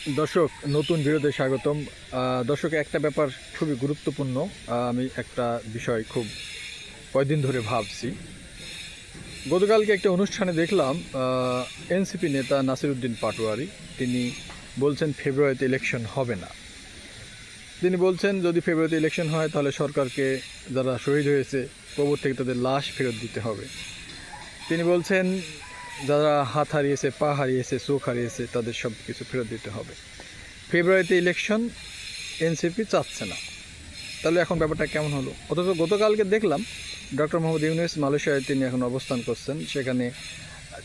দর্শক, নতুন ভিডিওতে স্বাগতম। দর্শক, একটা ব্যাপার খুবই গুরুত্বপূর্ণ। আমি একটা বিষয় খুব কয়েকদিন ধরে ভাবছি। গতকালকে একটা অনুষ্ঠানে দেখলাম এনসিপি নেতা নাসিরউদ্দিন পাটোয়ারি তিনি বলছেন ফেব্রুয়ারিতে ইলেকশন হবে না। তিনি বলছেন যদি ফেব্রুয়ারিতে ইলেকশন হয় তাহলে সরকারকে যারা শহীদ হয়েছে কবর থেকে তাদের লাশ ফেরত দিতে হবে। তিনি বলছেন যারা হাত হারিয়েছে, পা হারিয়েছে, চোখ হারিয়েছে তাদের সব কিছু ফেরত দিতে হবে। ফেব্রুয়ারিতে ইলেকশন এনসিপি চাচ্ছে না। তাহলে এখন ব্যাপারটা কেমন হলো? অথচ গতকালকে দেখলাম ডক্টর মোহাম্মদ ইউনূস মালয়েশিয়ায় তিনি এখন অবস্থান করছেন। সেখানে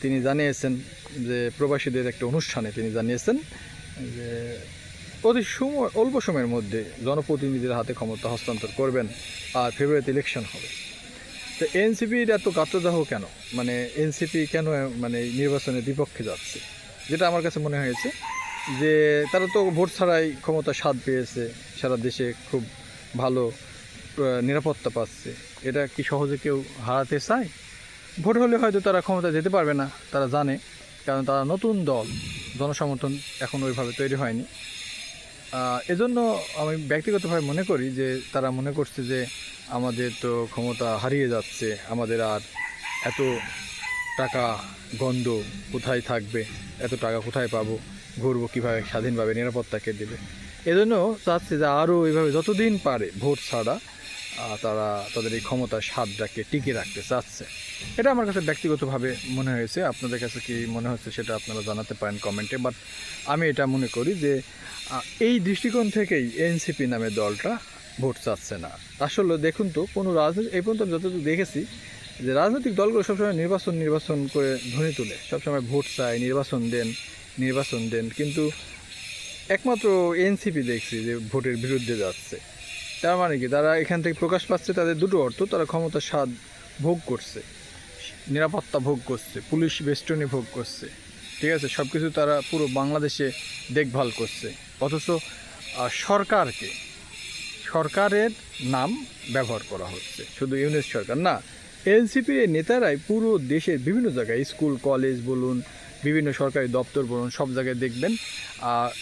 তিনি জানিয়েছেন যে প্রবাসীদের একটা অনুষ্ঠানে তিনি জানিয়েছেন যে অল্প সময়ের মধ্যে জনপ্রতিনিধিদের হাতে ক্ষমতা হস্তান্তর করবেন আর ফেব্রুয়ারিতে ইলেকশন হবে। তো এনসিপির এত গাত্রদাহ কেন? মানে এনসিপি কেন মানে নির্বাচনের বিপক্ষে যাচ্ছে? যেটা আমার কাছে মনে হয়েছে যে তারা তো ভোট ছাড়াই ক্ষমতা স্বাদ পেয়েছে, সারা দেশে খুব ভালো নিরাপত্তা পাচ্ছে। এটা কি সহজে কেউ হারাতে চায়? ভোট হলে হয়তো তারা ক্ষমতা যেতে পারবে না, তারা জানে, কারণ তারা নতুন দল, জনসমর্থন এখন ওইভাবে তৈরি হয়নি। এজন্য আমি ব্যক্তিগতভাবে মনে করি যে তারা মনে করছে যে আমাদের তো ক্ষমতা হারিয়ে যাচ্ছে, আমাদের আর এত টাকা গন্ধ কোথায় থাকবে, এত টাকা কোথায় পাবো, ঘুরবো কীভাবে, স্বাধীনভাবে নিরাপত্তাকে দেবে। এজন্য চাচ্ছে যে আরও এইভাবে যতদিন পারে ভোট ছাড়া তারা তাদের এই ক্ষমতার স্বাদটাকে টিকিয়ে রাখতে চাচ্ছে। এটা আমার কাছে ব্যক্তিগতভাবে মনে হয়েছে। আপনাদের কাছে কি মনে হচ্ছে সেটা আপনারা জানাতে পারেন কমেন্টে। বাট আমি এটা মনে করি যে এই দৃষ্টিকোণ থেকেই এনসিপি নামে দলটা ভোট চাচ্ছে না। আসলে দেখুন তো, কোনো রাজনীতি এই পর্যন্ত যতটুকু দেখেছি যে রাজনৈতিক দলগুলো সবসময় নির্বাচন করে ধ্বনি তুলে, সবসময় ভোট চায়, নির্বাচন দেন, কিন্তু একমাত্র এনসিপি দেখছি যে ভোটের বিরুদ্ধে যাচ্ছে। তার মানে কি, তারা এখান থেকে প্রকাশ পাচ্ছে তাদের দুটো অর্থ: তারা ক্ষমতার স্বাদ ভোগ করছে, নিরাপত্তা ভোগ করছে, পুলিশ বেষ্টনী ভোগ করছে, ঠিক আছে, সব কিছু তারা পুরো বাংলাদেশে দেখভাল করছে। অথচ সরকারের নাম ব্যবহার করা হচ্ছে, শুধু ইউনিট সরকার না, এনসিপির নেতারাই পুরো দেশের বিভিন্ন জায়গায়, স্কুল কলেজ বলুন, বিভিন্ন সরকারি দপ্তর বলুন, সব জায়গায় দেখবেন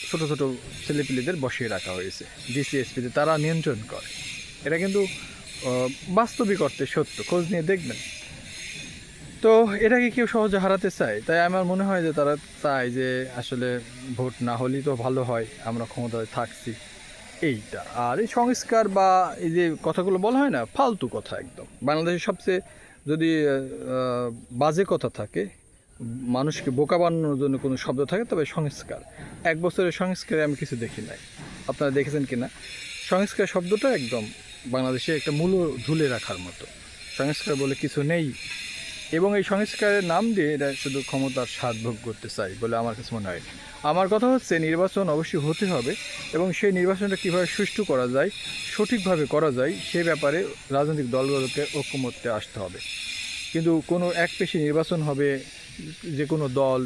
ছোট ছোট ছেলেপিলেদের বসিয়ে রাখা হয়েছে ডিসিএসপিতে, তারা নিয়ন্ত্রণ করে। এটা কিন্তু বাস্তবিক অর্থে সত্য, খোঁজ নিয়ে দেখবেন। তো এটাকে কেউ সহজে হারাতে চায়? তাই আমার মনে হয় যে তারা চায় যে আসলে ভোট না হলেই তো ভালো হয়, আমরা ক্ষমতায় থাকছি, এইটা। আর এই সংস্কার বা এই যে কথাগুলো বলা হয় না, ফালতু কথা একদম। বাংলাদেশের সবচেয়ে যদি বাজে কথা থাকে, মানুষকে বোকা বানানোর জন্য কোনো শব্দ থাকে, তবে সংস্কার। 1 বছরের সংস্কারে আমি কিছু দেখি নাই। আপনারা দেখেছেন কি না? সংস্কার শব্দটা একদম বাংলাদেশে একটা মূল ধুলে রাখার মতো। সংস্কার বলে কিছু নেই, এবং এই সংস্কারের নাম দিয়ে এটা শুধু ক্ষমতার স্বাদ ভোগ করতে চাই বলে আমার কাছে মনে হয়। আমার কথা হচ্ছে, নির্বাচন অবশ্যই হতে হবে, এবং সেই নির্বাচনটা কীভাবে সুষ্ঠু করা যায়, সঠিকভাবে করা যায়, সে ব্যাপারে রাজনৈতিক দলগুলোকে ঐক্যমত্যে আসতে হবে। কিন্তু কোনো একপেশি নির্বাচন হবে, যে কোনো দল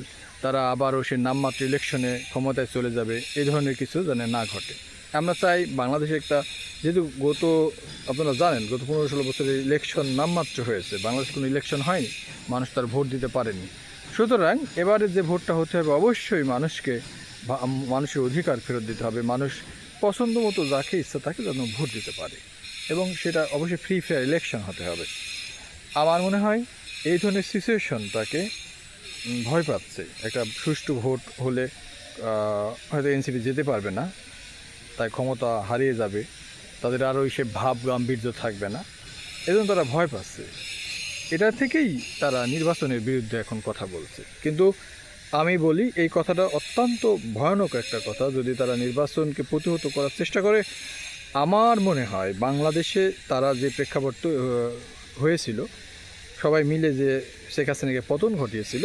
তারা আবারও সে নামমাত্র ইলেকশনে ক্ষমতায় চলে যাবে, এই ধরনের কিছু যেন না ঘটে। আমরা চাই বাংলাদেশে একটা, যেহেতু আপনারা জানেন গত 15-16 বছরের ইলেকশন নামমাত্র হয়েছে, বাংলাদেশে কোনো ইলেকশন হয়নি, মানুষ তার ভোট দিতে পারেনি। সুতরাং এবারে যে ভোটটা হতে হবে, অবশ্যই মানুষের অধিকার ফেরত দিতে হবে। মানুষ পছন্দ মতো যাকে ইচ্ছা তাকে যেন ভোট দিতে পারে, এবং সেটা অবশ্যই ফ্রি ফেয়ার ইলেকশন হতে হবে। আমার মনে হয় এই ধরনের সিচুয়েশনটাকে ভয় পাচ্ছে। একটা সুষ্ঠু ভোট হলে হয়তো এনসিপি যেতে পারবে না, তাই ক্ষমতা হারিয়ে যাবে, তাদের আরও সে ভাব গাম্ভীর্য থাকবে না, এজন্য তারা ভয় পাচ্ছে। এটা থেকেই তারা নির্বাচনের বিরুদ্ধে এখন কথা বলছে। কিন্তু আমি বলি, এই কথাটা অত্যন্ত ভয়ানক একটা কথা। যদি তারা নির্বাচনকে প্রতিহত করার চেষ্টা করে, আমার মনে হয় বাংলাদেশে তারা যে প্রেক্ষাপট হয়েছিল, সবাই মিলে যে শেখ হাসিনাকে পতন ঘটিয়েছিল,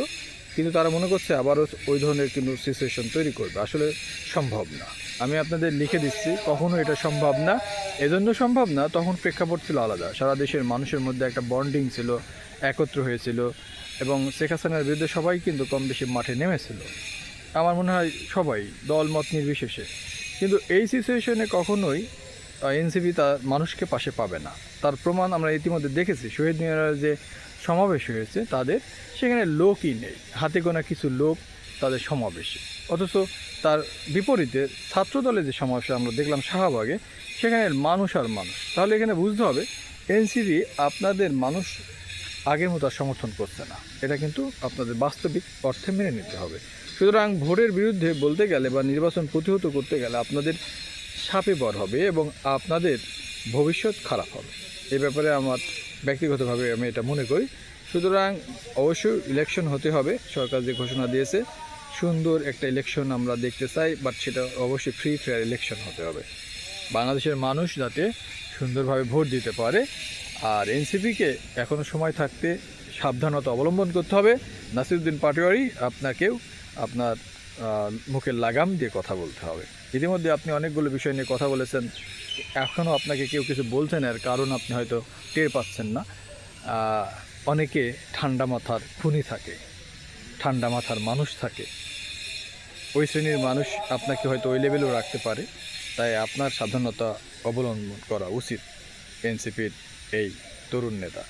কিন্তু তারা মনে করছে আবারও ওই ধরনের কোনো সিচুয়েশন তৈরি করবে। আসলে সম্ভব না। আমি আপনাদের লিখে দিচ্ছি, কখনো এটা সম্ভব না। এজন্য সম্ভব না, তখন প্রেক্ষাপট ছিল আলাদা, সারা দেশের মানুষের মধ্যে একটা বন্ডিং ছিল, একত্র হয়েছিল, এবং শেখ হাসিনার বিরুদ্ধে সবাই কিন্তু কম বেশি মাঠে নেমেছিল, আমার মনে হয় সবাই, দল মত নির্বিশেষে। কিন্তু এই সিচুয়েশনে কখনোই এনসিপি তার মানুষকে পাশে পাবে না। তার প্রমাণ আমরা ইতিমধ্যে দেখেছি। শহীদ মিনারের যে সমাবেশ হয়েছে তাদের, সেখানে লোকই নেই, হাতে গোনা কিছু লোক তাদের সমাবেশে, অথচ তার বিপরীতে ছাত্রদলের যে সমাবেশে আমরা দেখলাম শাহবাগে, সেখানে মানুষ আর মানুষ। তাহলে এখানে বুঝতে হবে এনসিপি আপনাদের মানুষ আগের মতো আর সমর্থন করছে না, এটা কিন্তু আপনাদের বাস্তবিক অর্থে মেনে নিতে হবে। সুতরাং ভোটের বিরুদ্ধে বলতে গেলে বা নির্বাচন প্রতিহত করতে গেলে আপনাদের সাপে বর হবে এবং আপনাদের ভবিষ্যৎ খারাপ হবে। এই ব্যাপারে আমার ব্যক্তিগতভাবে আমি এটা মনে করি। সুতরাং অবশ্যই ইলেকশন হতে হবে, সরকার যে ঘোষণা দিয়েছে সুন্দর একটা ইলেকশন আমরা দেখতে চাই, বাট সেটা অবশ্যই ফ্রি ফেয়ার ইলেকশন হতে হবে, বাংলাদেশের মানুষ যাতে সুন্দরভাবে ভোট দিতে পারে। আর এনসিপিকে এখনও সময় থাকতে সাবধানতা অবলম্বন করতে হবে। নাসিরউদ্দিন পাটোয়ারি, আপনাকেও আপনার মুখের লাগাম দিয়ে কথা বলতে হবে। ইতিমধ্যে আপনি অনেকগুলো বিষয় নিয়ে কথা বলেছেন, এখনও আপনাকে কেউ কিছু বলছেন, এর কারণ আপনি হয়তো টের পাচ্ছেন না। অনেকে ঠান্ডা মাথার খুনি থাকে, ঠান্ডা মাথার মানুষ থাকে, ওই শ্রেণীর মানুষ আপনাকে হয়তো ওই লেভেলেও রাখতে পারে। তাই আপনার সাবধানতা অবলম্বন করা উচিত এনসিপির এই তরুণ নেতা।